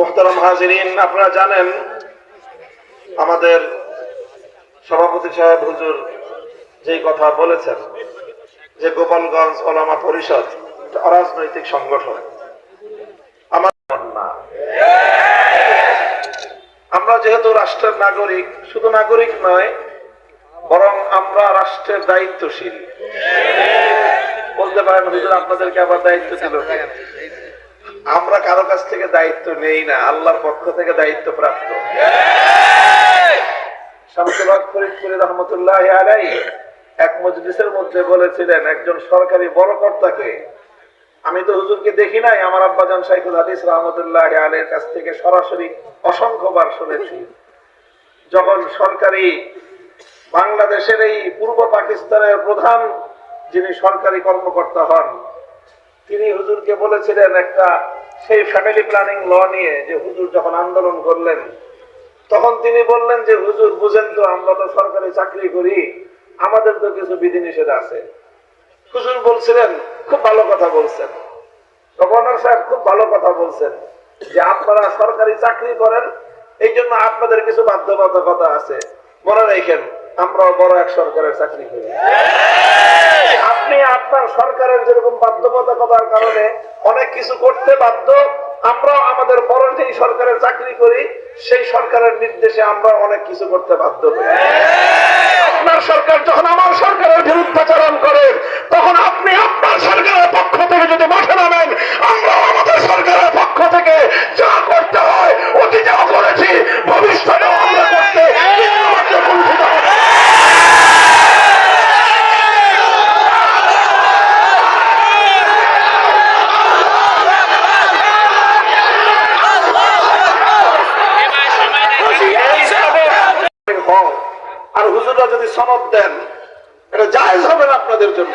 মুহতারাম হাজিরিন, আপনারা জানেন আমাদের সভাপতি সাহেব হুজুর যেই কথা বলেছেন যে গোপালগঞ্জ ওলামা পরিষদ অরাজনৈতিক সংগঠন। আমার না, আমরা যেহেতু রাষ্ট্রের নাগরিক, শুধু নাগরিক নয় বরং আমরা রাষ্ট্রের দায়িত্বশীল। বলতে পারেন হুজুর আপনাদেরকে আবার দায়িত্ব দিল। আমরা কারো কাছ থেকে দায়িত্ব নেই না, আল্লাহর পক্ষ থেকে দায়িত্ব প্রাপ্ত। শামসুল হক ফরিদপুরি রহমতুল্লাহ আলাইহি এক মজলিসের মধ্যে বলেছিলেন, একজন সরকারি বড় কর্তাকে, আমি তো হুজুরকে দেখি নাই, আমার আব্বাজান শাইখুল হাদিস রহমতুল্লাহ আলাইহির কাছ থেকে সরাসরি অসংখ্যবার শুনেছি। যখন সরকারি বাংলাদেশের এই পূর্ব পাকিস্তানের প্রধান যিনি সরকারি কর্মকর্তা হন, তিনি হুজুরকে বলেছিলেন একটা সেই ফ্যামিলি প্ল্যানিং ল নিয়ে, যে হুজুর যখন আন্দোলন করলেন তখন তিনি বললেন যে হুজুর বুঝেন তো, আমরা তো সরকারি চাকরি করি, আমাদের তো কিছু বিধিনিষেধ আছে। হুজুর বলছিলেন খুব ভালো কথা বলছেন, গভর্নর সাহেব খুব ভালো কথা বলছেন, যে আপনারা সরকারি চাকরি করেন এই জন্য আপনাদের কিছু বাধ্যবাধকতা আছে, মনে রাখেন আমরাও বড় এক সরকারের চাকরি করি। আপনি আপনার সরকারের যেরকম বাধ্যবাধকতার কারণে অনেক কিছু করতে বাধ্য, আমরাও আমাদের বড় যেই সরকারের চাকরি করি সেই সরকারের নির্দেশে আমরা অনেক কিছু করতে বাধ্য হই। আপনার সরকার যখন আমার সরকারের বিরুদ্ধাচরণ করে, তখন আপনি আপনার সরকারের পক্ষ থেকে যদি মাঠে নামেন, আমরা আমাদের সরকারের পক্ষ থেকে যা করতে হয় অতীতেও করেছি, ভবিষ্যতেও আমরা করতে কুণ্ঠিত হব। আর হুজুররা যদি সনদ দেন, এটা জায়েজ হবে না আপনাদের জন্য।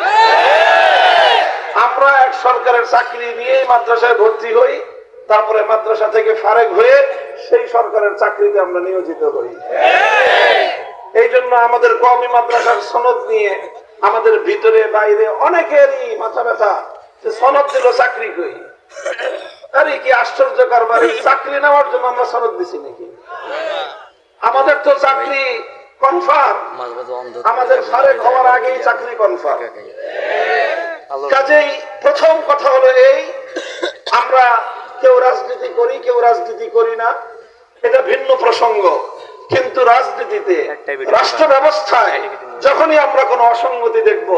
আমরা এক সরকারের চাকরি নিয়েই মাদ্রাসায় ভর্তি হই, তারপরে মাদ্রাসা থেকে ফারেক হয়ে সেই সরকারের চাকরিতে আমরা নিয়োজিত হই। এই জন্য আমাদের কওমি মাদ্রাসার সনদ নিয়ে আমাদের ভিতরে বাইরে অনেকেরই মাথা ব্যথা, যে সনদ দিল চাকরি কই। আরে কি আশ্চর্য কারবার, চাকরি নেওয়ার জন্য আমরা সনদ দিছি নাকি? আমাদের তো চাকরি কনফার্ম, আমাদের ফারেক হওয়ার আগেই চাকরি কনফার্ম। কাজেই প্রথম কথা হলো এই, আমরা কেউ রাজনীতি করি কেউ রাজনীতি করি না, এটা ভিন্ন প্রসঙ্গ। কিন্তু রাজনীতিতে, রাষ্ট্র ব্যবস্থায় যখনই আমরা কোনো অসঙ্গতি দেখব,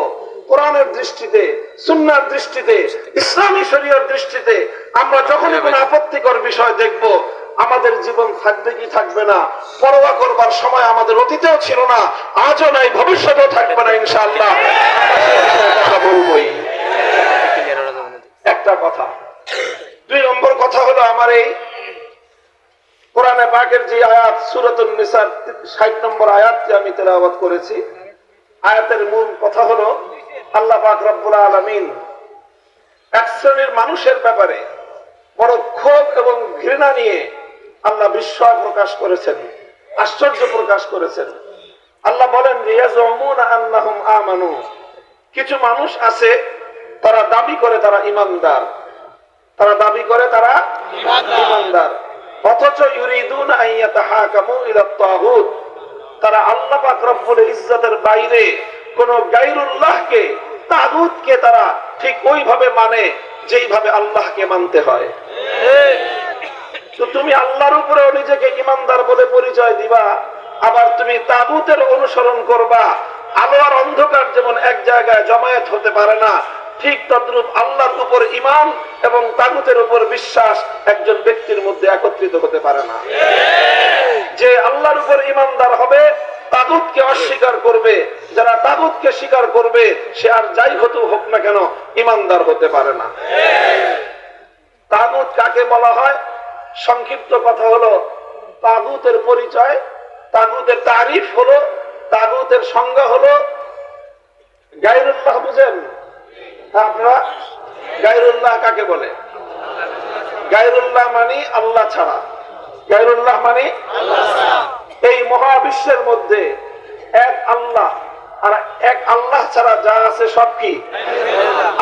কোরআনের দৃষ্টিতে, সুন্নাহর দৃষ্টিতে, ইসলামী শরীয়তের দৃষ্টিতে আমরা যখনই কোনো আপত্তিকর বিষয় দেখব, আমাদের জীবন থাকবে কি থাকবে না পরোয়া করবার সময় আমাদের অতীতেও ছিল না, আজও নাই, ভবিষ্যতেও থাকবে না ইনশাআল্লাহ। কথা বলবই একটা কথা। দুই নম্বর কথা হলো, আমার এই কোরআনে পাকের যে আয়াত সূরাতুন নিসার 60 নম্বর আয়াতটি আমি তেলাওয়াত করেছি, আয়াতের মূল কথা হলো আল্লাহ পাক রব্বুল আলামিন এক শ্রেণীর মানুষের ব্যাপারে বড় ক্ষোভ এবং ঘৃণা নিয়ে আল্লাহ বিস্ময় প্রকাশ করেছেন, আশ্চর্য প্রকাশ করেছেন। আল্লাহ বলেন, ইয়াজুমুনা আন্নাহুম আমানু, কিছু মানুষ আছে তারা দাবি করে তারা ঈমানদার, তারা দাবি করে তারা ঈমানদার, অথচ ইউরিদুনা আন ইয়াতাহাকামু ইলা তাগুত, তারা আল্লাহ পাক রব্বুল ইজ্জতের বাইরে কোন গায়রুল্লাহকে, তাগুতকে তারা ঠিক ওইভাবে মানে যেইভাবে আল্লাহকে মানতে হয়। তো তুমি আল্লাহর উপরেও নিজেকে ঈমানদার বলে পরিচয় দিবা, আবার তুমি তাগুতের অনুসরণ করবা। আলো আর অন্ধকার যেমন এক জায়গায় জমায়েত হতে পারে না, ঠিক তদ্রূপ আল্লাহর উপর ঈমান এবং তাগুতের উপর বিশ্বাস একজন ব্যক্তির মধ্যে একত্রিত হতে পারে না। যে আল্লাহর উপর ঈমানদার হবে, তাগুতকে অস্বীকার করবে, যারা তাগুতকে স্বীকার করবে, সে আর যাই হোক না কেন ঈমানদার হতে পারে না। তাগুত কাকে বলা হয়? সংক্ষিপ্ত কথা হলো, তাগুতের পরিচয়, তাগুতের তারিফ হলো, তাগুতের সংজ্ঞা হলো গায়রুল্লাহ। বুঝেন আপনারা গায়রুল্লাহ কাকে বলে? গায়রুল্লাহ মানে আল্লাহ ছাড়া। গায়রুল্লাহ মানে এই মহাবিশ্বের মধ্যে এক আল্লাহ, আর এক আল্লাহ ছাড়া যা আছে সব কি?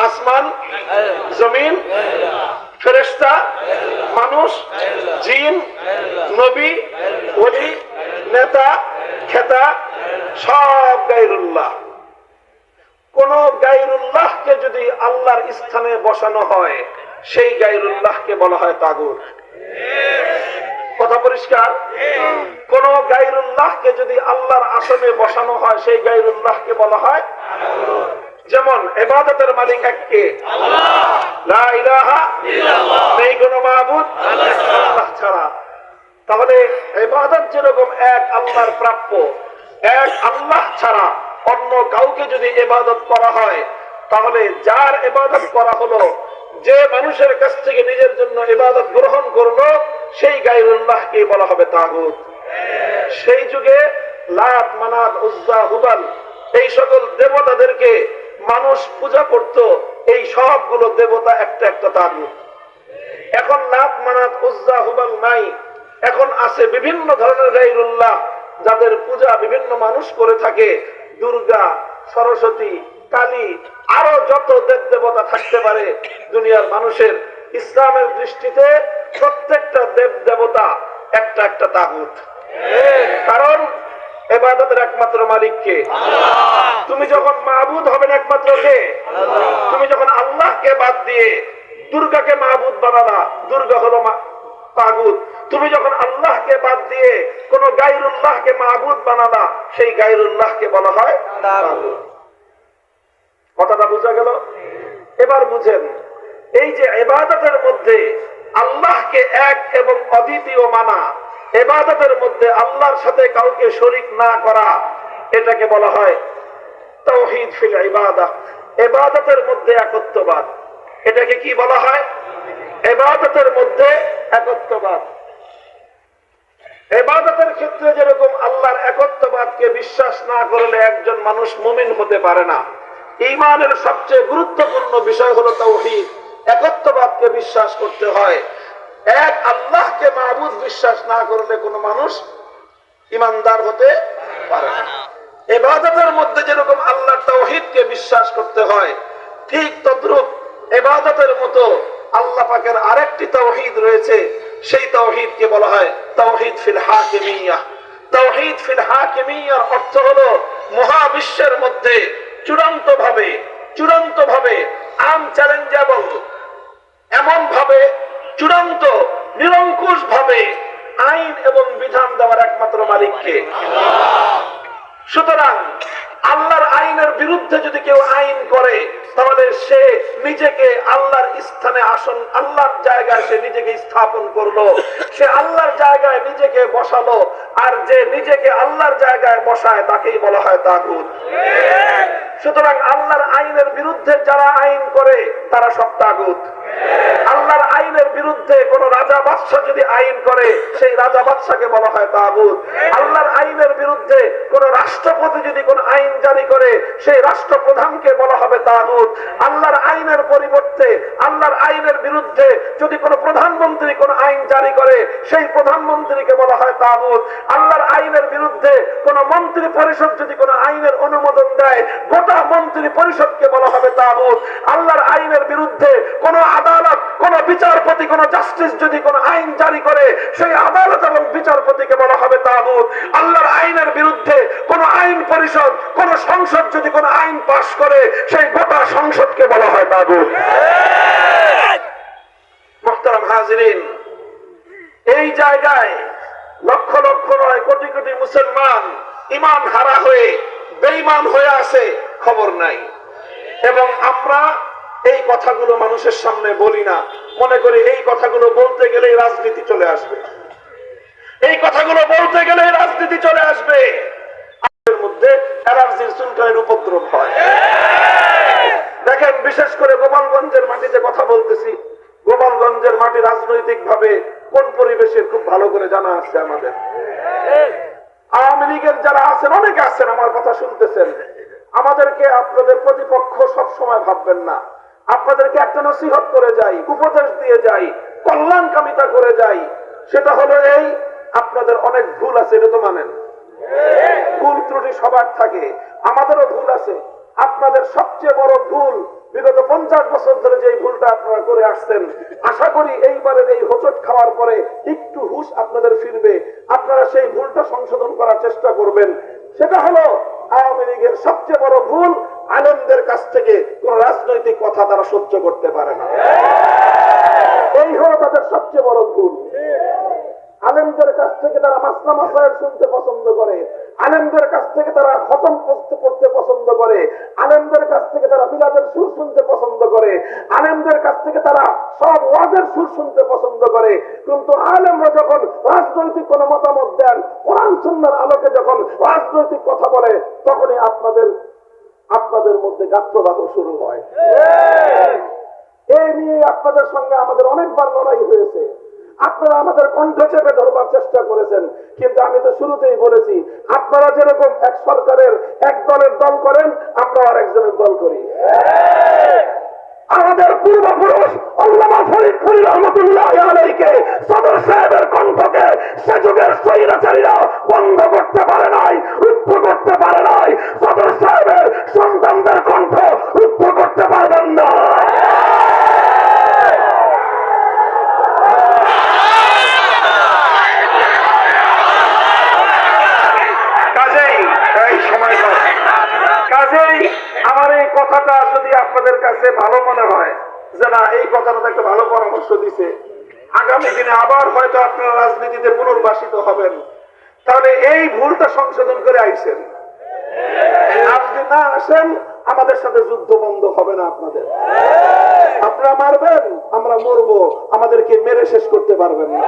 আসমান, জমিন, ফেরেশতা, মানুষ, জিন, নবী, ওলি, নেতা, খেতা সব গায়রুল্লাহ। কোন গায়রুল্লাহকে যদি আল্লাহর স্থানে বসানো হয় সেই গায়রুল্লাহকে বলা হয় তাগুত। কথা পরিষ্কার? কোন গায়রুল্লাহকে যদি আল্লাহর আসনে বসানো হয় সেই গায়রুল্লাহকে বলা হয় তাগুত। যেমন ইবাদতের মালিক এককে, আল্লাহ, লা ইলাহা ইল্লাল্লাহ, নেই কোনো মাবুদ আল্লাহ ছাড়া। তাহলে ইবাদত যেরকম এক আল্লাহর প্রাপ্য, এক আল্লাহ ছাড়া অন্য কাউকে যদি ইবাদত করা হয় তাহলে যার ইবাদত করা হলো, যে মানুষের কাছ থেকে নিজের জন্য ইবাদত গ্রহণ করলো সেই গায়রুল্লাহকে বলা হবে তাগুত। সেই যুগে লাত, মানাত, উজ্জা, হুবাল এই সকল দেবতাদেরকে মানুষ পূজা করত, এই সবগুলো দেবতা একটা একটা তাগুত। এখন লাত, মানাত, উজ্জা, হুবাল নাই, এখন আছে বিভিন্ন ধরনের গায়রুল্লাহ যাদের পূজা বিভিন্ন মানুষ করে থাকে। দুর্গা, সরস্বতী, কালী, আরো যত দেব দেবতা থাকতে পারে দুনিয়ার মানুষের, ইসলামের দৃষ্টিতে প্রত্যেকটা দেব দেবতা একটা একটা তাগুত। কারণ ইবাদতের একমাত্র মালিককে আল্লাহ। তুমি যখন মাবুদ হবেন একমাত্র কে? আল্লাহ। তুমি যখন আল্লাহকে বাদ দিয়ে দুর্গাকে মাবুদ বানালা, দুর্গা হলো তাগুত। তুমি যখন আল্লাহকে বাদ দিয়ে কোন গায়রুল্লাহকে মাবুদ বানালা সেই গায়রুল্লাহকে বলা হয় তাগুত। কথাটা বোঝা গেল? এবার বুঝেন, এই যে ইবাদতের মধ্যে আল্লাহকে এক এবং অদ্বিতীয় মানা, ইবাদতের মধ্যে আল্লাহর সাথে কাউকে শরীক না করা, এটাকে বলা হয় তাওহীদ ফিল ইবাদাহ। ইবাদতের মধ্যে একত্ববাদ, এটাকে কি বলা হয়? ইবাদতের মধ্যে একত্ববাদ। ইবাদতের ক্ষেত্রে যেরকম আল্লাহর একত্ববাদকে বিশ্বাস না করলে একজন মানুষ মুমিন হতে পারে না, ঈমানের সবচেয়ে গুরুত্বপূর্ণ বিষয় হলো তাওহীদ, একত্ববাদকে বিশ্বাস করতে হয়। এক আল্লাহকে মাবুদ বিশ্বাস না করলে কোন মানুষ ঈমানদার হতে পারে না। ইবাদতের মধ্যে যেরকম আল্লাহর তাওহীদকে বিশ্বাস করতে হয়, ঠিক তদ্রূপ ইবাদতের মতো আল্লাহ পাকের আরেকটি তাওহীদ রয়েছে, সেই তাওহীদকে বলা হয় তাওহীদ ফিল হাকিমিয়াহ। তাওহীদ ফিল হাকিমিয়ার অর্থ হলো মহাবিশ্বের মধ্যে চূড়ান্ত ভাবে আনচ্যালেঞ্জেবল, এমন ভাবে চূড়ান্ত নিরঙ্কুশ ভাবে আইন এবং বিধান দেওয়ার একমাত্র মালিককে আল্লাহ। সুতরাং আল্লাহর আইনের বিরুদ্ধে যদি কেউ আইন করে তাহলে সে নিজেকে আল্লাহর স্থানে আসন, আল্লাহর জায়গায় সে নিজেকে স্থাপন করলো, সে আল্লাহর জায়গায় নিজেকে বসালো। আর যে নিজেকে আল্লাহর জায়গায় বসায় তাকেই বলা হয় তাগুত। সুতরাং আল্লাহর আইনের বিরুদ্ধে যারা আইন করে তারা সব তাগুত। আল্লাহর আইনের বিরুদ্ধে কোন রাজা বাদশা যদি আইন করে সেই রাজা বাদশাকে বলা হয় তাগুত। আল্লাহর আইনের বিরুদ্ধে কোন রাষ্ট্রপতি যদি কোন আইন জারি করে সেই রাষ্ট্রপ্রধানকে বলা হবে তাগুত। আল্লাহর আইনের পরিবর্তে, আল্লাহর আইনের বিরুদ্ধে যদি কোন প্রধানমন্ত্রী কোন আইন জারি করে সেই প্রধানমন্ত্রীকে বলা হয় তাগুত। আল্লাহর আইনের বিরুদ্ধে কোন মন্ত্রী পরিষদ যদি কোন আইনের অনুমোদন দেয় গোটা মন্ত্রী পরিষদকে বলা হবে তাগুত। আল্লাহর আইনের বিরুদ্ধে কোন আদালত, কোন বিচারপতি, কোন জাস্টিস যদি কোন আইন জারি করে সেই আদালত এবং বিচারপতিকে বলা হবে তাগুত। আল্লাহর আইনের বিরুদ্ধে কোন আইন পরিষদ, কোন সংসদ যদি কোন আইন পাশ করে সেই গোটা সংসদকে বলা হয় তাগুত। মুহতারাম হাজিরিন, এই জায়গায় লক্ষ লক্ষ নয় কোটি কোটি মুসলমান ঈমান হারা হয়ে বেঈমান হয়ে আছে, খবর নাই। এবং আমরা এই কথাগুলো মানুষের সামনে বলি না, মনে করি এই কথাগুলো বলতে গেলেই রাজনীতি চলে আসবে, এই কথাগুলো বলতে গেলেই রাজনীতি চলে আসবে। আমাদের মধ্যে অ্যালার্জির চুলকানির উপদ্রব হয়। দেখেন, বিশেষ করে গোপালগঞ্জের মাটিতে কথা বলতেছি, গোপালগঞ্জের মাটি রাজনৈতিক ভাবে কোন পরিবেশের খুব ভালো করে জানা আছে আমাদের। আওয়ামী লীগের যারা আছেন, অনেকে আছেন, আমার কথা শুনতেছেন, আমাদেরকে আপনাদের প্রতিপক্ষ সব সময় ভাববেন না। আপনাদেরকে একটা নসিহত করে যাই, উপদেশ দিয়ে যাই, কল্যাণ কামিতা করে যাই। সেটা হলো এই, আপনাদের অনেক ভুল আছে, এটা তো মানেন। ভুল ত্রুটি সবার থাকে, আমাদেরও ভুল আছে। আপনাদের সবচেয়ে বড় ভুল বিগত 50 বছর ধরে যে ভুলটা আপনারা করে আসছেন, আশা করি এইবারের এই হোঁচট খাওয়ার পরে একটু হুঁশ আপনাদের ফিরবে, আপনারা সেই ভুলটা সংশোধন করার চেষ্টা করবেন। সেটা হলো আওয়ামী লীগের সবচেয়ে বড় ভুল, আলেমদের কাছ থেকে কোন রাজনৈতিক কথা তারা সহ্য করতে পারে না। এই হলো তাদের সবচেয়ে বড় ভুল। আলেমদের কাছ থেকে তারা মাসলা মাসায়েল শুনতে পছন্দ করে, আলেমদের কাছ থেকে তারা খতম পড়তে পছন্দ করে, আলেমদের কাছ থেকে তারা মিলাদের সুর শুনতে পছন্দ করে, আলেমদের কাছ থেকে তারা সব ওয়াজের সুর শুনতে পছন্দ করে। কিন্তু আলেমরা যখন রাজনৈতিক কোন মতামত দেন, কোরআন সুন্নাহর আলোকে যখন রাজনৈতিক কথা বলে, তখনই আপনাদের মধ্যে গাত্রদাহ শুরু হয়। এই নিয়ে আপনাদের সঙ্গে আমাদের অনেকবার লড়াই হয়েছে, আপনারা আমাদের কণ্ঠ চেপে ধরবার চেষ্টা করেছেন। কিন্তু আমি তো শুরুতেই বলেছি, আপনারা যেরকম এক সরকারের এক দলের দল করেন, আমরা আর একজনের দল করি। আমাদের পূর্বপুরুষ আল্লামা ফরিদপুরি রহমতুল্লাহ আলাইহিকে সদর সাহেবের কণ্ঠকে সে যুগের স্বৈরাচারীরা বন্ধ করতে পারে নাই, রুদ্ধ করতে পারে নাই। সদর সাহেবের সন্তানদের কণ্ঠ রুদ্ধ করতে পারবেন না। কাজেই আমার এই কথাটা যদি আপনাদের কাছে ভালো মনে হয় যে না, এই কথাটা একটা ভালো পরামর্শ দিছে, আগামী দিনে আবার হয়তো আপনারা রাজনীতিতে পুনর্বাসিত হবেন, তাহলে এই ভুলটা সংশোধন করে আইসেন। আর যদি না আসেন, আমাদের সাথে যুদ্ধ বন্ধ হবে না। আপনারা মারবেন, আমরা মরবো, আমাদেরকে মেরে শেষ করতে পারবেন না।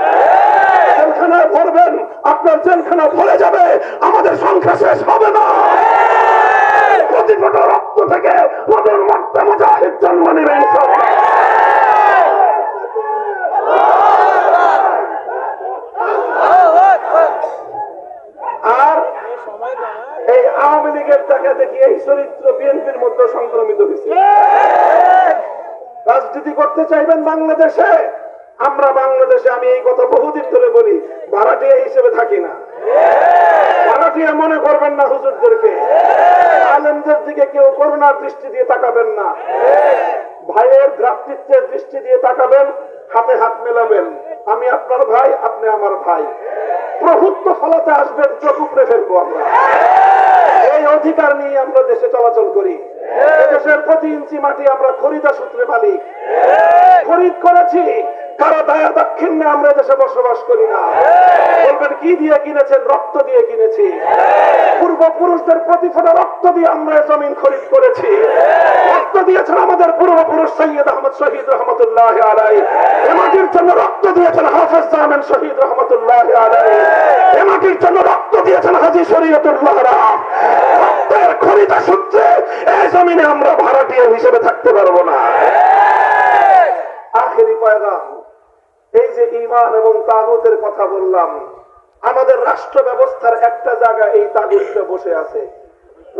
জেলখানায় ভরবেন, আপনার জেলখানা ভরে যাবে, আমাদের সংখ্যা শেষ হবে না। প্রতি ফোঁটা রক্ত থেকে নতুন মক্কা মুজাহিদ জন্ম নেবে ইনশাআল্লাহ। আর এই আওয়ামী লীগের টাকা দেখি এই চরিত্র বিএনপির মধ্যে সংক্রমিত হয়েছে। রাজনীতি করতে চাইবেন বাংলাদেশে, আমরা বাংলাদেশে, আমি এই কথা বহুদিন ধরে বলি, ভাড়াটিয়া হিসেবে থাকি না। ভাড়াটিয়া মনে করবেন না হুজুরদেরকে, আলেমদের দিকে কেউ করুণার দৃষ্টি দিয়ে তাকাবেন না, ভাইয়ের ভ্রাতৃত্বের দৃষ্টি দিয়ে তাকাবেন, হাতে হাত মেলাবেন। আমি আপনার ভাই, আপনি আমার ভাই। প্রভুত্ব ফলাতে আসবেন, চোখ উপড়ে ফেলবো আমরা। এই অধিকার নিয়ে আমরা দেশে চলাচল করি। দেশের প্রতি ইঞ্চি মাটি আমরা খরিদা সূত্রে মালিক, খরিদ করেছি। কারো দায়া দাক্ষিণ্যে আমরা দেশে বসবাস করি না। বলবেন কি দিয়ে কিনেছেন? রক্ত দিয়ে কিনেছি। পূর্বপুরুষদের প্রতি ফোঁটা রক্ত দিয়ে আমরা জমিন খরিদ করেছি। রক্ত দিয়েছেন আমাদের পূর্বপুরুষ সৈয়দ আহমদ শহীদ রহমতুল্লাহ আলাইহি। এ মাটির জন্য রক্ত দিয়েছেন হাফেজ জামান শহীদ রহমতুল্লাহ আলাইহি। এ মাটির জন্য রক্ত দিয়েছেন হাজী শরীয়তুল্লাহ রাহ। রক্তের খরিদা সূত্রে এই জমিনে আমরা ভাড়াটিয়া হিসেবে থাকতে পারবো না। আখেরি পয়গাম, এই যে ঈমান এবং তাগুতের কথা বললাম, আমাদের রাষ্ট্র ব্যবস্থার একটা জায়গা এই তাগুতটা বসে আছে।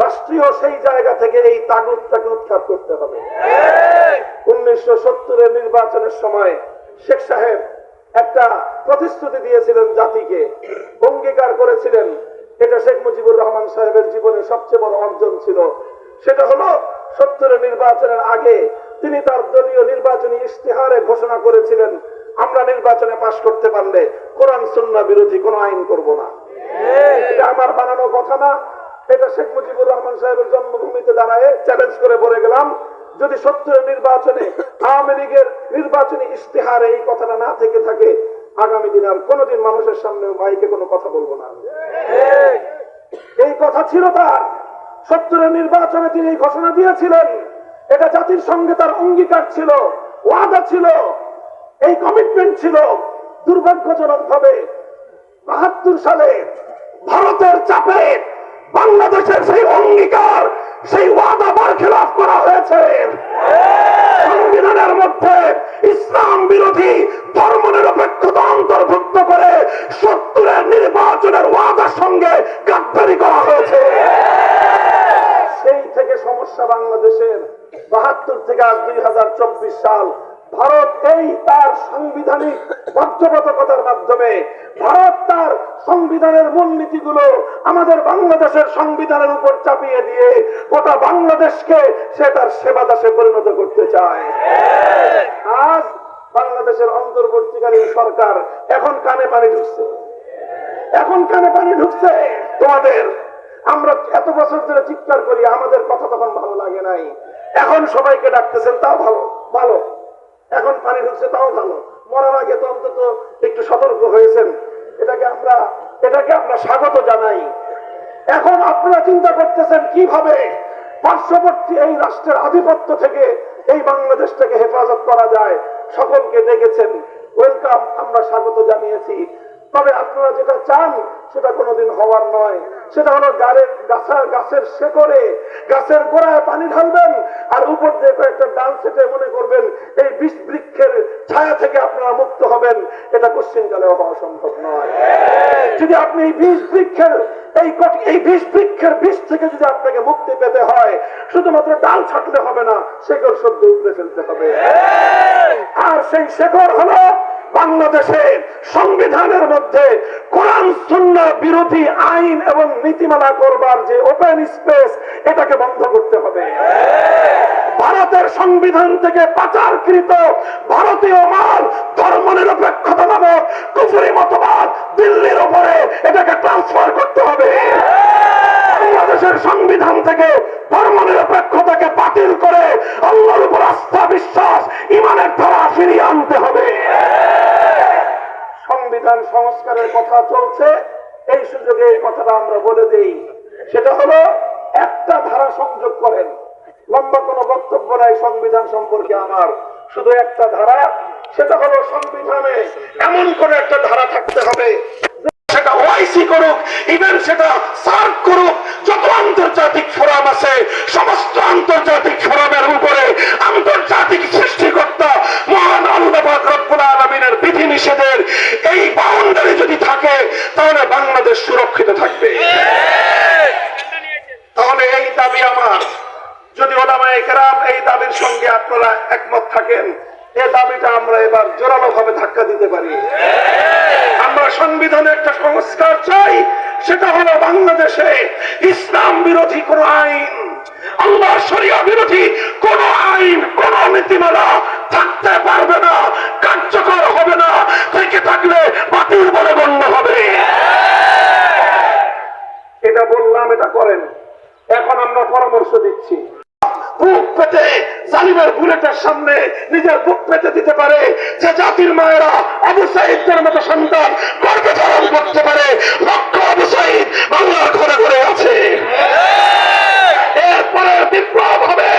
রাষ্ট্রীয় সেই জায়গা থেকে এই তাগুতটাকে উৎখাত করতে হবে। 1970-এর নির্বাচনের সময় শেখ সাহেব একটা প্রতিশ্রুতি দিয়েছিলেন জাতিকে, অঙ্গীকার করেছিলেন। এটা শেখ মুজিবুর রহমান সাহেবের জীবনের সবচেয়ে বড় অর্জন ছিল। সেটা হলো 70-এর নির্বাচনের আগে তিনি তার দলীয় নির্বাচনী ইশতেহারে ঘোষণা করেছিলেন, আমরা নির্বাচনে পাশ করতে পারলে কোরআন সুন্নাহ বিরোধী কোন আইন করব না। এটা আমার বানানো কথা না, এটা শেখ মুজিবুর রহমান সাহেবের জন্মভূমিতে দাঁড়ায় চ্যালেঞ্জ করে বলে গেলাম, যদি 70-এর নির্বাচনে আওয়ামী লীগের নির্বাচনী ইশতেহারে এই কথাটা না থেকে থাকে, আগামী দিন আর কোনোদিন মানুষের সামনে মাইকে কোনো কথা বলবো না। এই কথা ছিল তার। 70-এর নির্বাচনে তিনি এই ঘোষণা দিয়েছিলেন। এটা জাতির সঙ্গে তার অঙ্গীকার ছিল, ওয়াদা ছিল, এই কমিটমেন্ট ছিল। দুর্ভাগ্যজনক ভাবে ৭২ সালে ভারতের চাপে বাংলাদেশের সেই অঙ্গীকার, সেই ওয়াদা বরখেলাপ করা হয়েছে। সংবিধানের মধ্যে ইসলাম বিরোধী ধর্মনিরপেক্ষতা অন্তর্ভুক্ত করে ৭০-এর নির্বাচনের ওয়াদার সঙ্গে গাদ্দারি করা হয়েছে। সেই থেকে সমস্যা বাংলাদেশের। ৭২ থেকে আজ ২০২৪ সাল, ভারত এই তার সাংবিধানিক বাধ্যবাধকতার মাধ্যমে, ভারত তার সংবিধানের মূলনীতিগুলো আমাদের বাংলাদেশের সংবিধানের উপর চাপিয়ে দিয়ে গোটা বাংলাদেশকে সে তার সেবা দাসে পরিণত করতে চায়। আজ বাংলাদেশের অন্তর্বর্তীকালীন সরকার এখন কানে পানি ঢুকছে, এখন কানে পানি ঢুকছে তোমাদের। আমরা এত বছর ধরে চিৎকার করি, আমাদের কথা তখন ভালো লাগে নাই, এখন সবাইকে ডাকতেছেন, তাও ভালো ভালো। এখন পানি ঢুকছে, তাও ভালো। মরার আগে তো অন্তত একটু সতর্ক হয়েছেন, এটাকে আমরা স্বাগত জানাই। এখন আপনারা চিন্তা করতেছেন কিভাবে পার্শ্ববর্তী এই রাষ্ট্রের আধিপত্য থেকে এই বাংলাদেশটাকে হেফাজত করা যায়। সকলকে ডেকেছেন, ওয়েলকাম, আমরা স্বাগত জানিয়েছি। তবে আপনারা যেটা চান সেটা কোনোদিন হওয়ার নয়। সেটা হলো গাছের শেকড়ে, গাছের গোড়ায় পানি ঢালবেন আর উপর দিয়ে একটা ডাল ছেটে মনে করবেন এই বিষ বৃক্ষের ছায়া থেকে আপনারা মুক্ত হবেন। এটা কোশ্চিনকালেও হওয়া সম্ভব নয়। যদি আপনি এই বিষ বৃক্ষের বিষ থেকে যদি আপনাকে মুক্তি পেতে হয়, শুধুমাত্র ডাল ছাটলে হবে না, শেকড় সদ্য উপড়ে ফেলতে হবে। আর সেই শেকড় হলো বাংলাদেশে সংবিধানের মধ্যে কোরআন সুন্নাহ বিরোধী আইন এবং নীতিমালা করবার যে ওপেন স্পেস, এটাকে বন্ধ করতে হবে। ভারতের সংবিধান থেকে পাচারকৃত ভারতীয় মাল, ধর্মনিরপেক্ষতা নামক কুফরি মতবাদ দিল্লির উপরে এটাকে ট্রান্সফার করতে হবে। বাংলাদেশের সংবিধান থেকে ধর্মনিরপেক্ষতাকে বাতিল করে আল্লাহর উপর আস্থা, বিশ্বাস, ঈমানের ধারা ফিরিয়ে আনতে হবে। সংবিধান সংস্কারের কথা চলছে, এই সুযোগে এই কথাটা আমরা বলে দেই। সেটা হলো একটা ধারা সংযোগ করেন। লম্বা কোনো বক্তব্য নাই সংবিধান সম্পর্কে আমার, শুধু একটা ধারা। সেটা হলো সংবিধানে এমন কোন একটা ধারা থাকতে হবে, সেটা ওআইসি করুক, ইভেন সেটা সার্ক করুক, যত আন্তর্জাতিক ফোরাম আছে সমস্ত আন্তর্জাতিক ফোরামের উপরে আন্তর্জাতিক সৃষ্টিকর্তা মহান আল্লাহ পাক রব্বুল আলামিনের বিধিনিষেধের এই বাউন্ডারি যদি থাকে, তাহলে বাংলাদেশ সুরক্ষিত থাকবে। তাহলে এই দাবি আমার, যদি ওলামায়ে কেরাম এই দাবির সঙ্গে আপনারা একমত থাকেন, এই দাবিটা আমরা এবার জোরালো ভাবে ধাক্কা দিতে পারি। আমরা সংবিধানে একটা সংস্কার চাই, সেটা হলো বাংলাদেশে ইসলাম বিরোধী কোন আইন, আল্লাহ শরিয়া বিরোধী কোন আইন, কোন নীতিমালা থাকতে পারবে না, কার্যকর হবে না, থেকে থাকলে বাতিল বলে গণ্য হবে। এটা বললাম, এটা করেন। এখন আমরা পরামর্শ দিচ্ছি, বুক পেতে জালিমের বুলেটের সামনে নিজের বুক পেতে দিতে পারে যে জাতির মায়েরা আবু সাঈদের মতো সন্তান গর্ভে ধারণ করতে পারে। লক্ষ আবু সাঈদ বাংলার ঘরে ঘরে আছে। এরপরে বিপ্লব হবে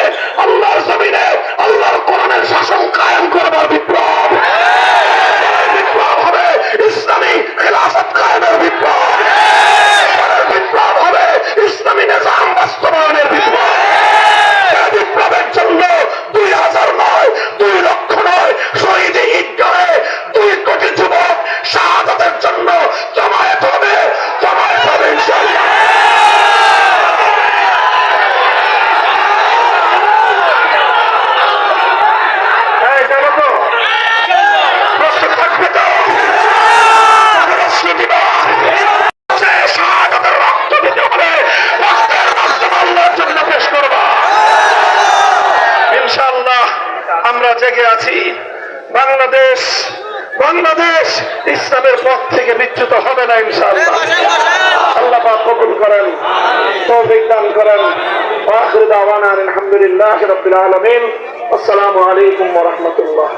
আল্লাহর জমিনে আল্লাহর কোরআনের শাসন কায়েম করবার বিপ্লব। বিপ্লব হবে ইসলামী খেলাফত কায়েমের বিপ্লব। বিপ্লব হবে ইসলামী নিজাম বাস্তবায়নের বিপ্লব। বিপ্লবের জন্য 2000 নয়, 2 লক্ষ নয়, শহীদ ঈদগাহে 2 কোটি যুবক শাহাদাতের জন্য জমায়েত হবে, জমায়েত হবে ইনশাআল্লাহ। প্রশ্ন থাকবে তো? প্রশ্ন দিবা, শাহাদাতের রক্ত দিতে হবে, রক্তের মাধ্যমে আল্লাহর জন্য পেশ করবা। ইনশাআল্লাহ আমরা জেগে আছি। বাংলাদেশ ইসলামের পথ থেকে বিচ্যুত হবে না ইনশাআল্লাহ। আল্লাহ পাক কবুল করেন, তৌফিক দান করেন। আখির দাওয়ানা আলহামদুলিল্লাহি রাব্বিল আলামিন। আসসালামু আলাইকুম ওয়া রাহমাতুল্লাহ।